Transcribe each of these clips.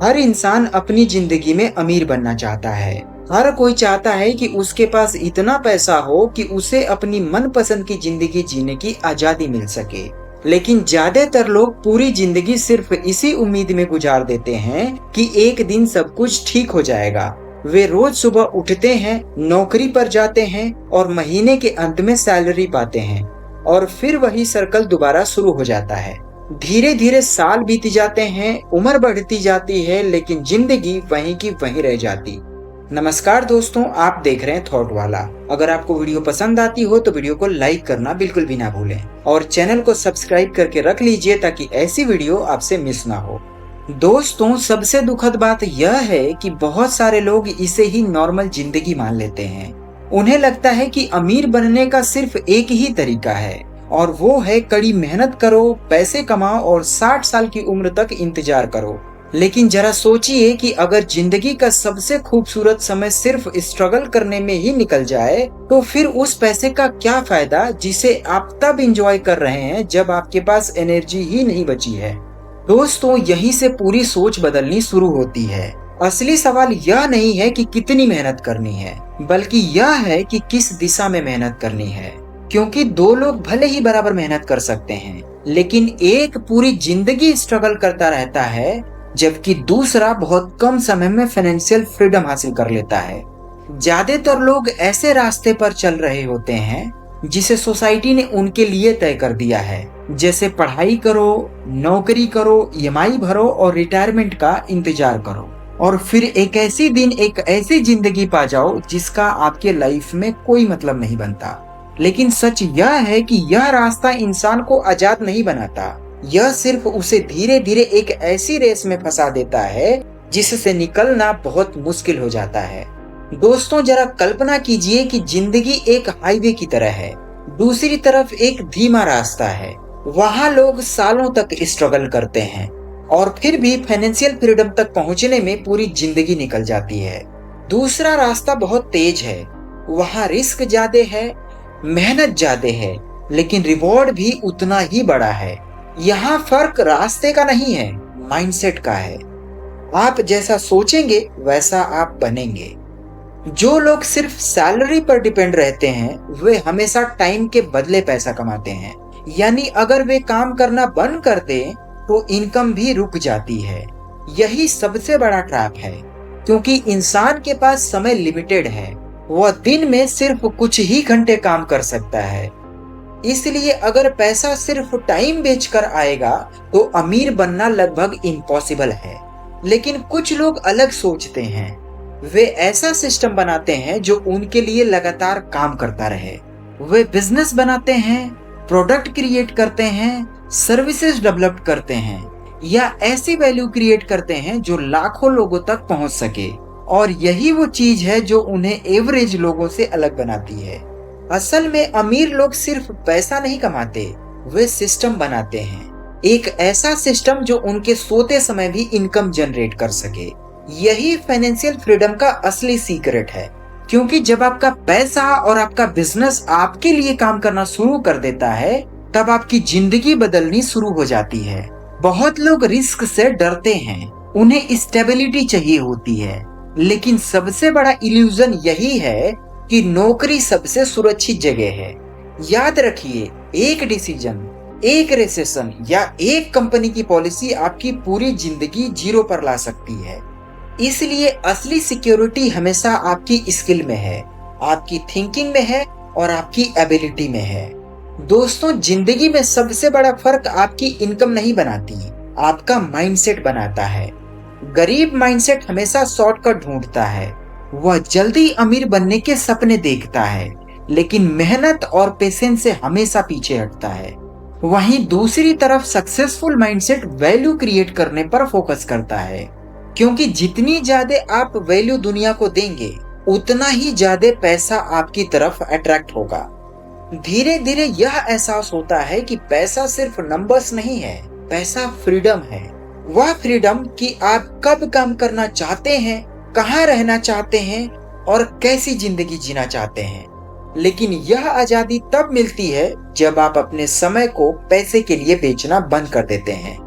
हर इंसान अपनी जिंदगी में अमीर बनना चाहता है। हर कोई चाहता है कि उसके पास इतना पैसा हो कि उसे अपनी मनपसंद की जिंदगी जीने की आजादी मिल सके। लेकिन ज्यादातर लोग पूरी जिंदगी सिर्फ इसी उम्मीद में गुजार देते हैं कि एक दिन सब कुछ ठीक हो जाएगा। वे रोज सुबह उठते हैं, नौकरी पर जाते हैं और महीने के अंत में सैलरी पाते हैं और फिर वही सर्कल दोबारा शुरू हो जाता है। धीरे धीरे साल बीत जाते हैं, उम्र बढ़ती जाती है, लेकिन जिंदगी वहीं की वहीं रह जाती। नमस्कार दोस्तों, आप देख रहे हैं थॉट वाला। अगर आपको वीडियो पसंद आती हो तो वीडियो को लाइक करना बिल्कुल भी ना भूलें और चैनल को सब्सक्राइब करके रख लीजिए ताकि ऐसी वीडियो आपसे मिस ना हो। दोस्तों, सबसे दुखद बात यह है कि बहुत सारे लोग इसे ही नॉर्मल जिंदगी मान लेते हैं। उन्हें लगता है कि अमीर बनने का सिर्फ एक ही तरीका है और वो है कड़ी मेहनत करो, पैसे कमाओ और 60 साल की उम्र तक इंतजार करो। लेकिन जरा सोचिए कि अगर जिंदगी का सबसे खूबसूरत समय सिर्फ स्ट्रगल करने में ही निकल जाए तो फिर उस पैसे का क्या फायदा जिसे आप तब एंजॉय कर रहे हैं जब आपके पास एनर्जी ही नहीं बची है। दोस्तों, यहीं से पूरी सोच बदलनी शुरू होती है। असली सवाल यह नहीं है कि कितनी मेहनत करनी है, बल्कि यह है कि किस दिशा में मेहनत करनी है। क्योंकि दो लोग भले ही बराबर मेहनत कर सकते हैं, लेकिन एक पूरी जिंदगी स्ट्रगल करता रहता है जबकि दूसरा बहुत कम समय में फाइनेंशियल फ्रीडम हासिल कर लेता है। ज्यादातर लोग ऐसे रास्ते पर चल रहे होते हैं जिसे सोसाइटी ने उनके लिए तय कर दिया है, जैसे पढ़ाई करो, नौकरी करो, ईएमआई भरो और रिटायरमेंट का इंतजार करो और फिर एक ऐसी जिंदगी पा जाओ जिसका आपके लाइफ में कोई मतलब नहीं बनता। लेकिन सच यह है कि यह रास्ता इंसान को आजाद नहीं बनाता, यह सिर्फ उसे धीरे धीरे एक ऐसी रेस में फंसा देता है जिससे निकलना बहुत मुश्किल हो जाता है। दोस्तों, जरा कल्पना कीजिए कि जिंदगी एक हाईवे की तरह है, दूसरी तरफ एक धीमा रास्ता है। वहाँ लोग सालों तक स्ट्रगल करते हैं और फिर भी फाइनेंशियल फ्रीडम तक पहुँचने में पूरी जिंदगी निकल जाती है। दूसरा रास्ता बहुत तेज है, वहाँ रिस्क ज्यादा है, मेहनत ज्यादा है, लेकिन रिवॉर्ड भी उतना ही बड़ा है। यहाँ फर्क रास्ते का नहीं है, माइंडसेट का है। आप जैसा सोचेंगे वैसा आप बनेंगे। जो लोग सिर्फ सैलरी पर डिपेंड रहते हैं वे हमेशा टाइम के बदले पैसा कमाते हैं। यानी अगर वे काम करना बंद कर दें तो इनकम भी रुक जाती है। यही सबसे बड़ा ट्रैप है, क्योंकि इंसान के पास समय लिमिटेड है। वह दिन में सिर्फ कुछ ही घंटे काम कर सकता है। इसलिए अगर पैसा सिर्फ टाइम बेचकर आएगा तो अमीर बनना लगभग इम्पॉसिबल है। लेकिन कुछ लोग अलग सोचते हैं। वे ऐसा सिस्टम बनाते हैं जो उनके लिए लगातार काम करता रहे। वे बिजनेस बनाते हैं, प्रोडक्ट क्रिएट करते हैं, सर्विसेज डेवलप करते हैं या ऐसी वैल्यू क्रिएट करते हैं जो लाखों लोगों तक पहुंच सके। और यही वो चीज है जो उन्हें एवरेज लोगों से अलग बनाती है। असल में अमीर लोग सिर्फ पैसा नहीं कमाते, वे सिस्टम बनाते हैं। एक ऐसा सिस्टम जो उनके सोते समय भी इनकम जनरेट कर सके। यही फाइनेंशियल फ्रीडम का असली सीक्रेट है। क्योंकि जब आपका पैसा और आपका बिजनेस आपके लिए काम करना शुरू कर देता है तब आपकी जिंदगी बदलनी शुरू हो जाती है। बहुत लोग रिस्क से डरते हैं, उन्हें स्टेबिलिटी चाहिए होती है। लेकिन सबसे बड़ा इल्यूजन यही है कि नौकरी सबसे सुरक्षित जगह है। याद रखिए, एक डिसीजन, एक रिसेशन या एक कंपनी की पॉलिसी आपकी पूरी जिंदगी जीरो पर ला सकती है। इसलिए असली सिक्योरिटी हमेशा आपकी स्किल में है, आपकी थिंकिंग में है और आपकी एबिलिटी में है। दोस्तों, जिंदगी में सबसे बड़ा फर्क आपकी इनकम नहीं बनाती, आपका माइंडसेट बनाता है। गरीब माइंडसेट हमेशा शॉर्टकट ढूंढता है, वह जल्दी अमीर बनने के सपने देखता है, लेकिन मेहनत और पेशेंस से हमेशा पीछे हटता है। वहीं दूसरी तरफ सक्सेसफुल माइंडसेट वैल्यू क्रिएट करने पर फोकस करता है, क्योंकि जितनी ज्यादा आप वैल्यू दुनिया को देंगे उतना ही ज्यादा पैसा आपकी तरफ अट्रैक्ट होगा। धीरे धीरे यह एहसास होता है कि पैसा सिर्फ नंबर्स नहीं है, पैसा फ्रीडम है। वह फ्रीडम कि आप कब काम करना चाहते हैं, कहाँ रहना चाहते हैं और कैसी जिंदगी जीना चाहते हैं। लेकिन यह आजादी तब मिलती है जब आप अपने समय को पैसे के लिए बेचना बंद कर देते हैं।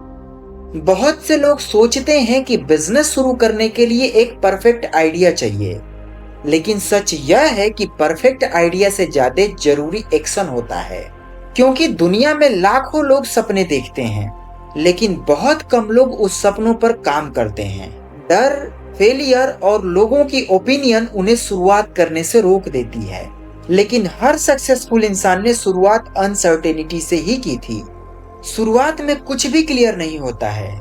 बहुत से लोग सोचते हैं कि बिजनेस शुरू करने के लिए एक परफेक्ट आइडिया चाहिए, लेकिन सच यह है कि परफेक्ट आइडिया से ज्यादा जरूरी एक्शन होता है। क्योंकि दुनिया में लाखों लोग सपने देखते हैं, लेकिन बहुत कम लोग उस सपनों पर काम करते हैं। डर, फेलियर और लोगों की ओपिनियन उन्हें शुरुआत करने से रोक देती है। लेकिन हर सक्सेसफुल इंसान ने शुरुआत अनसर्टेनिटी से ही की थी। शुरुआत में कुछ भी क्लियर नहीं होता है,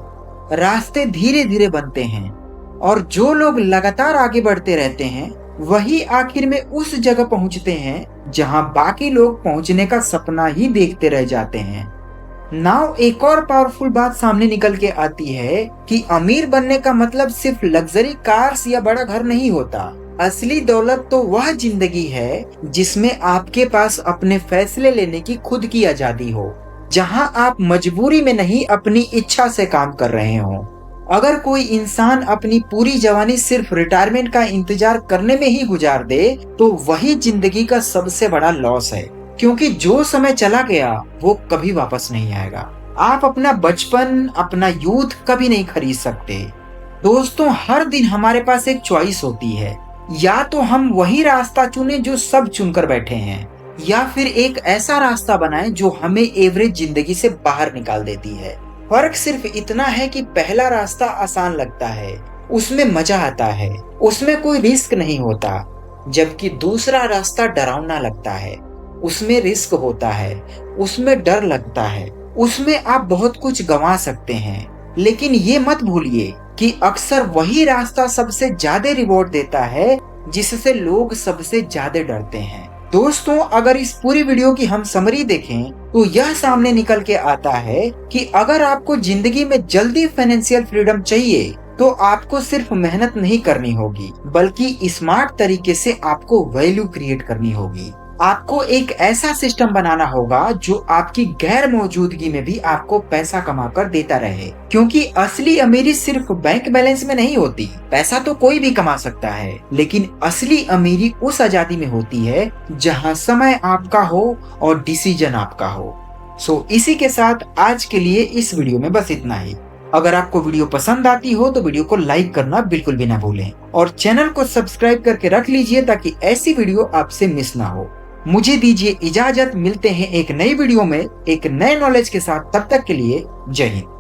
रास्ते धीरे धीरे बनते हैं, और जो लोग लगातार आगे बढ़ते रहते हैं वही आखिर में उस जगह पहुंचते हैं जहां बाकी लोग पहुंचने का सपना ही देखते रह जाते हैं। नाउ एक और पावरफुल बात सामने निकल के आती है कि अमीर बनने का मतलब सिर्फ लग्जरी कार्स या बड़ा घर नहीं होता। असली दौलत तो वह जिंदगी है जिसमें आपके पास अपने फैसले लेने की खुद की आजादी हो, जहां आप मजबूरी में नहीं अपनी इच्छा से काम कर रहे हो। अगर कोई इंसान अपनी पूरी जवानी सिर्फ रिटायरमेंट का इंतजार करने में ही गुजार दे तो वही जिंदगी का सबसे बड़ा लॉस है, क्योंकि जो समय चला गया वो कभी वापस नहीं आएगा। आप अपना बचपन, अपना यूथ कभी नहीं खरीद सकते। दोस्तों, हर दिन हमारे पास एक चॉइस होती है, या तो हम वही रास्ता चुने जो सब चुनकर बैठे हैं, या फिर एक ऐसा रास्ता बनाएं जो हमें एवरेज जिंदगी से बाहर निकाल देती है। फर्क सिर्फ इतना है कि पहला रास्ता आसान लगता है, उसमें मजा आता है, उसमें कोई रिस्क नहीं होता, जबकि दूसरा रास्ता डरावना लगता है, उसमें रिस्क होता है, उसमें डर लगता है, उसमें आप बहुत कुछ गंवा सकते हैं। लेकिन ये मत भूलिए कि अक्सर वही रास्ता सबसे ज्यादा रिवॉर्ड देता है जिससे लोग सबसे ज्यादा डरते हैं। दोस्तों, अगर इस पूरी वीडियो की हम समरी देखें तो यह सामने निकल के आता है कि अगर आपको जिंदगी में जल्दी फाइनेंशियल फ्रीडम चाहिए तो आपको सिर्फ मेहनत नहीं करनी होगी, बल्कि स्मार्ट तरीके से आपको वैल्यू क्रिएट करनी होगी। आपको एक ऐसा सिस्टम बनाना होगा जो आपकी गैर मौजूदगी में भी आपको पैसा कमाकर देता रहे, क्योंकि असली अमीरी सिर्फ बैंक बैलेंस में नहीं होती। पैसा तो कोई भी कमा सकता है, लेकिन असली अमीरी उस आजादी में होती है जहां समय आपका हो और डिसीजन आपका हो। इसी के साथ आज के लिए इस वीडियो में बस इतना ही। अगर आपको वीडियो पसंद आती हो तो वीडियो को लाइक करना बिल्कुल भी ना भूलें, और चैनल को सब्सक्राइब करके रख लीजिए ताकि ऐसी वीडियो आपसे मिस ना हो। मुझे दीजिए इजाजत, मिलते हैं एक नई वीडियो में एक नए नॉलेज के साथ। तब तक के लिए जय हिंद।